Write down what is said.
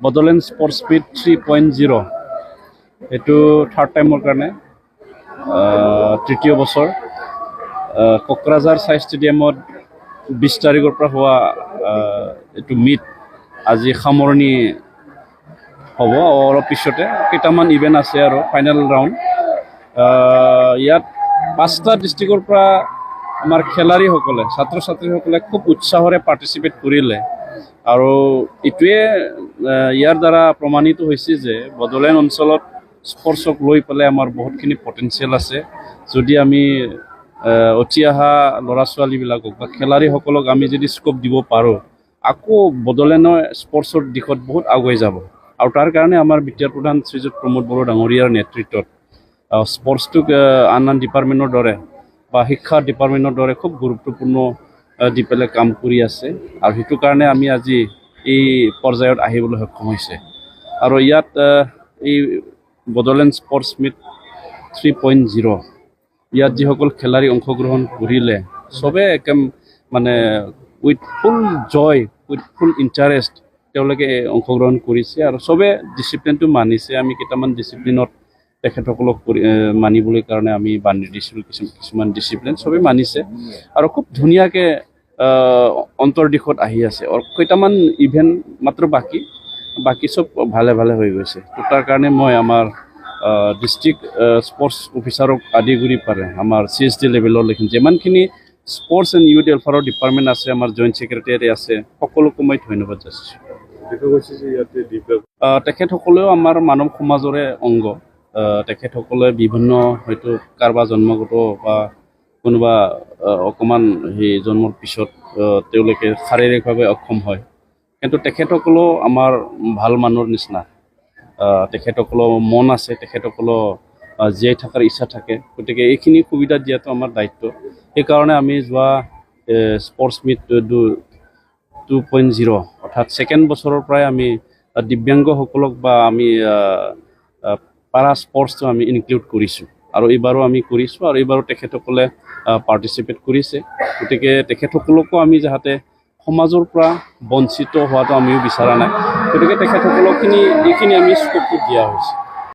Bodoland sports meat 3.0 এইটো third টাইমৰ কাৰণে তৃতীয় বছৰ কোকৰাঝাৰ চাই ষ্টেডিয়ামত 20 তাৰিখৰ পৰা হোৱা এইটো মিট আজি সামৰণি হ'ব। অলপ পিছতে কেইটামান ইভেণ্ট আছে আৰু ফাইনেল ৰাউণ্ড। ইয়াত 5টা ডিষ্ট্ৰিক্টৰ পৰা আমাৰ খেলাৰীসকলে ছাত্ৰ ছাত্ৰীসকলে খুব উৎসাহেৰে পাৰ্টিচিপেট কৰিলে আৰু এইটোৱে ইয়াৰ দ্বাৰা প্ৰমাণিত হৈছে যে বডোলেণ্ড অঞ্চলত স্পৰ্টছক লৈ পেলাই আমাৰ বহুতখিনি পটেঞ্চিয়েল আছে। যদি আমি উঠি অহা ল'ৰা ছোৱালীবিলাকক বা খেলাৰীসকলক আমি যদি স্কোপ দিব পাৰোঁ, আকৌ বডোলেণ্ডৰ স্পৰ্টছৰ দিশত বহুত আগুৱাই যাব। আৰু তাৰ কাৰণে আমাৰ বিত্তীয় প্ৰধান শ্ৰীযুত প্ৰমোদ বড়ো ডাঙৰীয়াৰ নেতৃত্বত স্পৰ্টছটোক আন ডিপাৰ্টমেণ্টৰ দৰে বা শিক্ষা ডিপাৰ্টমেণ্টৰ দৰে খুব গুৰুত্বপূৰ্ণ দি পেলাই কাম কৰি আছে আৰু সেইটো কাৰণে আমি আজি এই পৰ্যায়ত আহিবলৈ সক্ষম হৈছে। আৰু ইয়াত এই বডোলেণ্ড স্পৰ্টছ মিট 3.0 ইয়াত যিসকল খেলাৰী অংশগ্ৰহণ কৰিলে চবে মানে with full joy with full interest তেওঁলোকে অংশগ্ৰহণ কৰিছে আৰু চবে ডিচিপ্লিনটো মানিছে। আমি কেইটামান ডিচিপ্লিনত তেখেতসকলক মানিবলৈ কাৰণে আমি বান্ধি দিছিলোঁ কিছুমান ডিচিপ্লিন, চবেই মানিছে আৰু খুব ধুনীয়াকৈ অন্তৰ্দিশত আহি আছে। আৰু কেইটামান ইভেণ্ট মাত্ৰ বাকী চব ভালে হৈ গৈছে। তো তাৰ কাৰণে মই আমাৰ ডিষ্ট্ৰিক্ট স্পৰ্টছ অফিচাৰক আদি কৰি পাৰে আমাৰ CSD লেভেললৈকে যিমানখিনি স্পৰ্টছ এণ্ড ইউথ ৱেলফেয়াৰৰ ডিপাৰ্টমেণ্ট আছে, আমাৰ জইণ্ট ছেক্ৰেটাৰী আছে, সকলোকে মই ধন্যবাদ যাচিছোঁ। তেখেতসকলেও আমাৰ মানৱ সমাজৰে অংগ। তেখেতসকলে বিভিন্ন হয়তো কাৰোবাৰ জন্মগত বা কোনোবা অকণমান সেই জন্মৰ পিছত তেওঁলোকে শাৰীৰিকভাৱে অক্ষম হয়, কিন্তু তেখেতসকলেও আমাৰ ভাল মানুহৰ নিচিনা। তেখেতসকলৰ মন আছে, তেখেতসকলৰ জীয়াই থকাৰ ইচ্ছা থাকে। গতিকে এইখিনি সুবিধা দিয়াটো আমাৰ দায়িত্ব। সেইকাৰণে আমি যোৱা স্পৰ্টছ মিট 2.0 অৰ্থাৎ ছেকেণ্ড বছৰৰ পৰাই আমি দিব্যাংগসকলক বা আমি পাৰা স্পৰ্টছটো আমি ইনক্লুড কৰিছোঁ আৰু এইবাৰো আমি কৰিছোঁ আৰু এইবাৰো তেখেতসকলে পাৰ্টিচিপেট কৰিছে। গতিকে তেখেতসকলকো আমি যাতে সমাজৰ পৰা বঞ্চিত হোৱাটো আমিও বিচৰা নাই। গতিকে তেখেতসকলক এইখিনি আমি স্কোপটো দিয়া হৈছে।